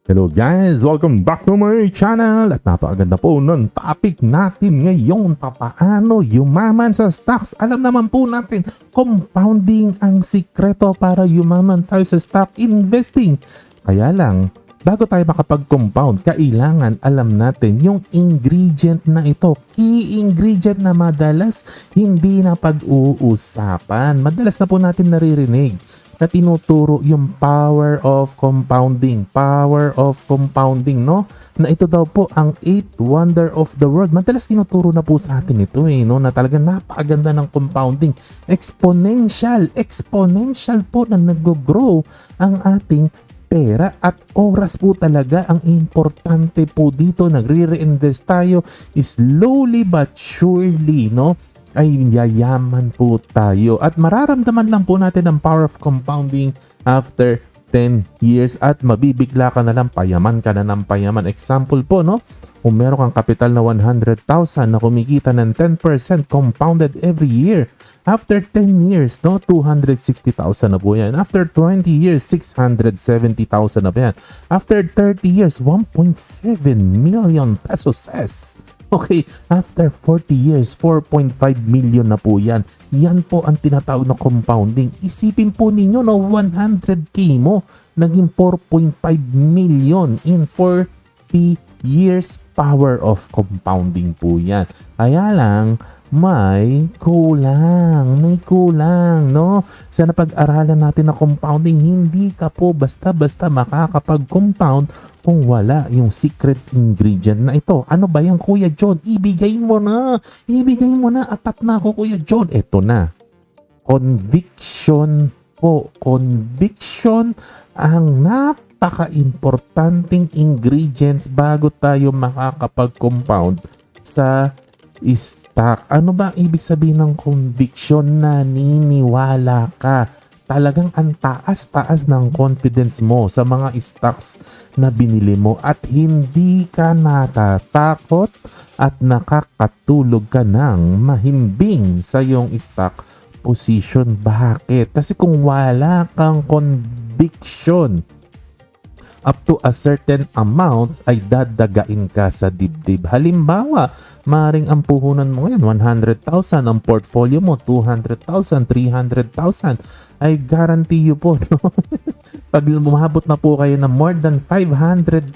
Hello guys! Welcome back to my channel! At napakaganda po ng topic natin ngayon, papaano yumaman sa stocks. Alam naman po natin, compounding ang sikreto para yumaman tayo sa stock investing. Kaya lang, bago tayo makapag-compound, kailangan alam natin yung ingredient na ito. Key ingredient na madalas hindi na pag-uusapan. Madalas na po natin naririnig na tinuturo yung power of compounding. Power of compounding, no? Na ito daw po ang 8th wonder of the world. Madalas tinuturo na po sa atin ito no? Na talagang napakaganda ng compounding. Exponential. Exponential po na nag-grow ang ating pera at oras po talaga ang importante po dito. Nagre-reinvest tayo slowly but surely, no? Ay yayaman po tayo at mararamdaman lang po natin ang power of compounding after 10 years at mabibigla ka na lang, payaman ka na ng payaman. Example po, no? Kung meron kang kapital na 100,000 na kumikita ng 10% compounded every year, after 10 years, no, 260,000 na po yan. After 20 years, 670,000 na po yan. After 30 years, 1.7 million pesos. Okay, after 40 years, 4.5 million na po yan. Yan po ang tinatawag na compounding. Isipin po ninyo, no, 100k mo, naging 4.5 million in 40 years. Power of compounding po yan. Kaya lang, may kulang, no? Sa napag-aralan natin na compounding, hindi ka po basta-basta makakapag-compound kung wala yung secret ingredient na ito. Ano ba yan, Kuya John? Ibigay mo na, atat na ako, Kuya John. Ito na, conviction po. Conviction ang napaka-importanting ingredients bago tayo makakapag-compound sa stock. Ano ba ibig sabihin ng conviction? Naniniwala ka. Talagang ang taas-taas ng confidence mo sa mga stocks na binili mo at hindi ka natatakot at nakakatulog ka ng mahimbing sa iyong stock position. Bakit? Kasi kung wala kang conviction up to a certain amount ay dadagain ka sa dibdib. Halimbawa, maring ang puhunan mo ngayon 100,000, ang portfolio mo 200,000, 300,000, ay guarantee you po, no? Pag umabot na po kayo na more than 500,000,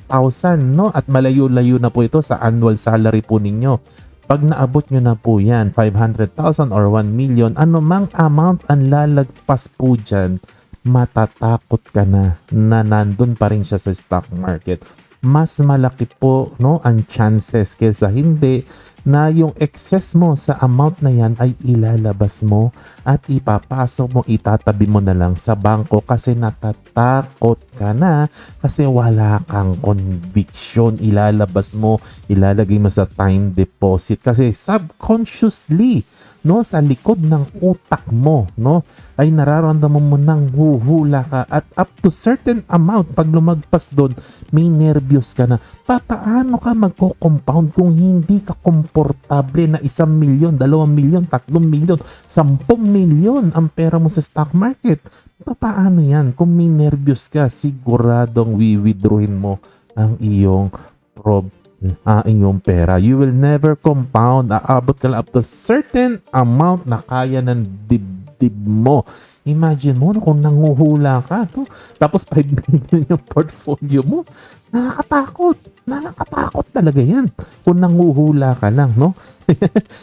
no? At malayo-layo na po ito sa annual salary po ninyo. Pag naabot nyo na po yan, 500,000 or 1 million, anumang amount ang lalagpas po dyan, matatakot ka na nandun pa rin siya sa stock market. Mas malaki po, no, ang chances kaysa hindi na yung excess mo sa amount na yan ay ilalabas mo at ipapasok mo, itatabi mo na lang sa bangko kasi natatakot ka na kasi wala kang conviction. Ilalabas mo, ilalagay mo sa time deposit kasi subconsciously, no, sa likod ng utak mo, no, ay nararamdaman mo nang huhula ka at up to certain amount, pag lumagpas doon, may nervyos ka na. Paano ka magko-compound kung hindi ka komportable na 1 milyon, 2 milyon, 3 milyon, 10 milyon ang pera mo sa stock market? Paano yan? Kung may nervyos ka, siguradong withdrawin mo ang iyong inyong pera. You will never compound. Aabot ka lang up to certain amount na kaya ng dibdib mo. Imagine mo, no, kung nanguhula ka, no? Tapos 5 million yung portfolio mo. Nakakatakot. Nakakatakot talaga yan. Kung nanguhula ka lang, no?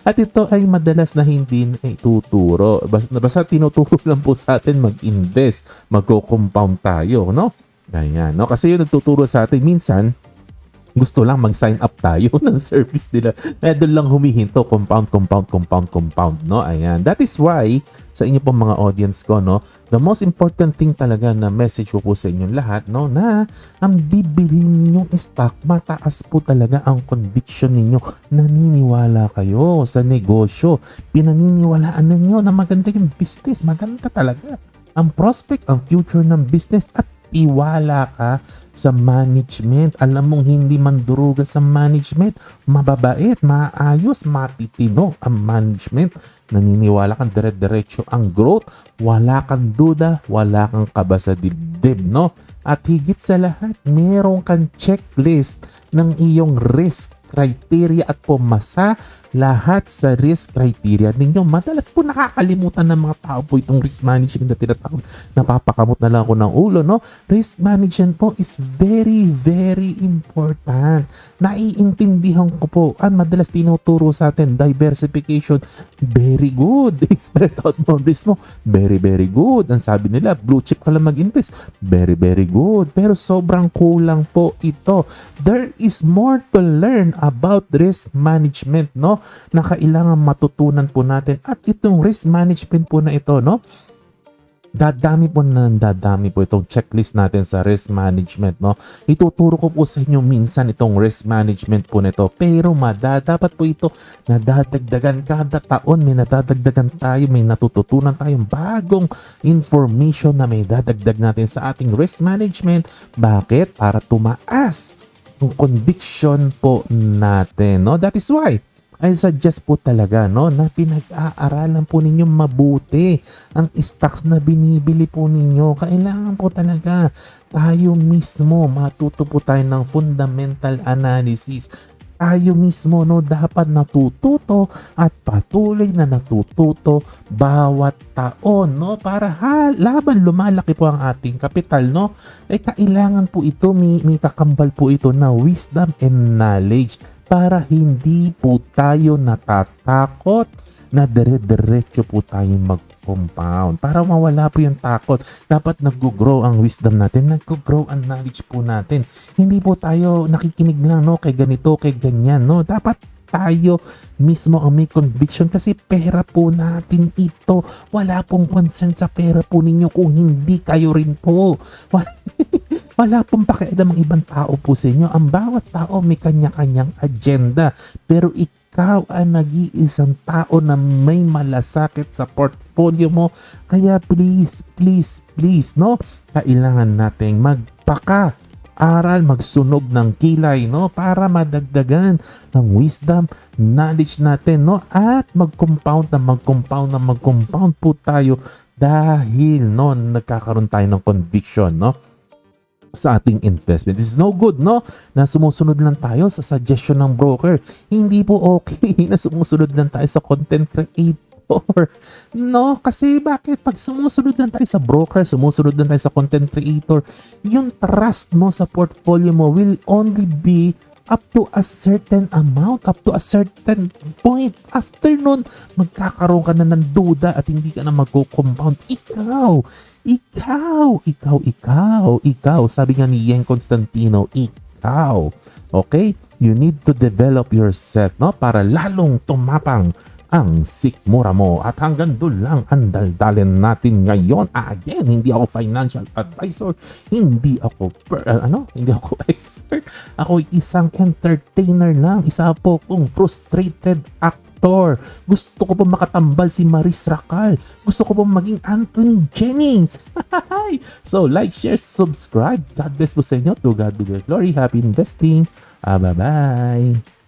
At ito ay madalas na hindi na ituturo. Basta tinuturo lang po sa atin mag-invest. Magko-compound tayo, no? Ayan, no? Kasi yung nagtuturo sa atin, minsan, gusto lang mag-sign up tayo ng service nila. Kaya doon lang humihinto, compound, no? Ayan. That is why, sa inyo pong mga audience ko, no, the most important thing talaga na message ko po sa inyong lahat, no, na ang bibili ninyong stock, mataas po talaga ang conviction ninyo. Naniniwala kayo sa negosyo. Pinaniniwalaan ninyo na maganda yung business. Maganda talaga ang prospect, ang future ng business at magtiwala ka sa management. Alam mong hindi manduruga sa management, mababait, maayos, matitino ang management. Naniniwala kang dire-diretso ang growth, wala kang duda, wala kang kaba sa dibdib, no? At higit sa lahat, meron kang checklist ng iyong risk criteria at pumasa lahat sa risk criteria ninyo. Madalas po nakakalimutan ng mga tao po itong risk management na tinatawag. Napapakamot na lang ako ng ulo, no? Risk management po is very, very important. Naiintindihan ko po. Ang madalas tinuturo sa atin, diversification, very good. Spread out mo risk mo, very, very good. Ang sabi nila, blue chip ka lang mag-invest, very, very good. Pero sobrang kulang po ito. There is more to learn about risk management, no? Na kailangan matutunan po natin. At itong risk management po na ito, no? Dadami po itong checklist natin sa risk management, no? Ituturo ko po sa inyo minsan itong risk management po nito. Pero dapat po ito nadadagdagan kada taon. May nadadagdagan tayo, may natututunan tayong bagong information na may dadagdag natin sa ating risk management. Bakit? Para tumaas yung conviction po natin, no? That is why I suggest po talaga, no, na pinag-aaralan po ninyo mabuti ang stocks na binibili po ninyo. Kailangan po talaga tayo mismo matuto po tayo ng fundamental analysis. Tayo mismo, no, dapat natututo at patuloy na natututo bawat taon, no, para laban lumalaki po ang ating kapital, no. Kailangan po ito, may kakambal po ito na wisdom and knowledge para hindi po tayo natatakot na dire-diretso po tayo mag-compound. Para mawala po yung takot, dapat nag-grow ang wisdom natin, nag-grow ang knowledge po natin. Hindi po tayo nakikinig lang, no, kay ganito, kay ganyan, no. Dapat tayo mismo ang may conviction kasi pera po natin ito. Wala pong concern sa pera po ninyo kung hindi kayo rin po. Wala pong pakialam ang ibang tao po sa inyo. Ang bawat tao may kanya-kanyang agenda. Pero ikaw ang nag-iisang tao na may malasakit sa portfolio mo. Kaya please, please, please, no? Kailangan nating magpaka-aral, magsunog ng kilay, no? Para madagdagan ng wisdom, knowledge natin, no? At mag-compound po tayo dahil, no, nagkakaroon tayo ng conviction, no, sa ating investment. This is no good, no? Na sumusunod lang tayo sa suggestion ng broker. Hindi po okay na sumusunod lang tayo sa content creator. No? Kasi bakit? Pag sumusunod lang tayo sa broker, sumusunod lang tayo sa content creator, yung trust mo sa portfolio mo will only be up to a certain amount, up to a certain point. After nun, magkakaroon ka na ng duda at hindi ka na mag-compound. Ikaw. Sabi nga ni Yen Constantino, ikaw. Okay? You need to develop yourself, no? Para lalong tumapang ang sikmura mo. At hanggang doon lang ang daldalin natin ngayon. Again, hindi ako financial advisor, hindi ako expert. Ako isang entertainer lang. Isa po kong frustrated actor. Gusto ko po makatambal si Maris Racal. Gusto ko po maging Anthony Jennings. So like, share, subscribe. God bless po sa inyo. To God be the glory. Happy investing. Bye-bye.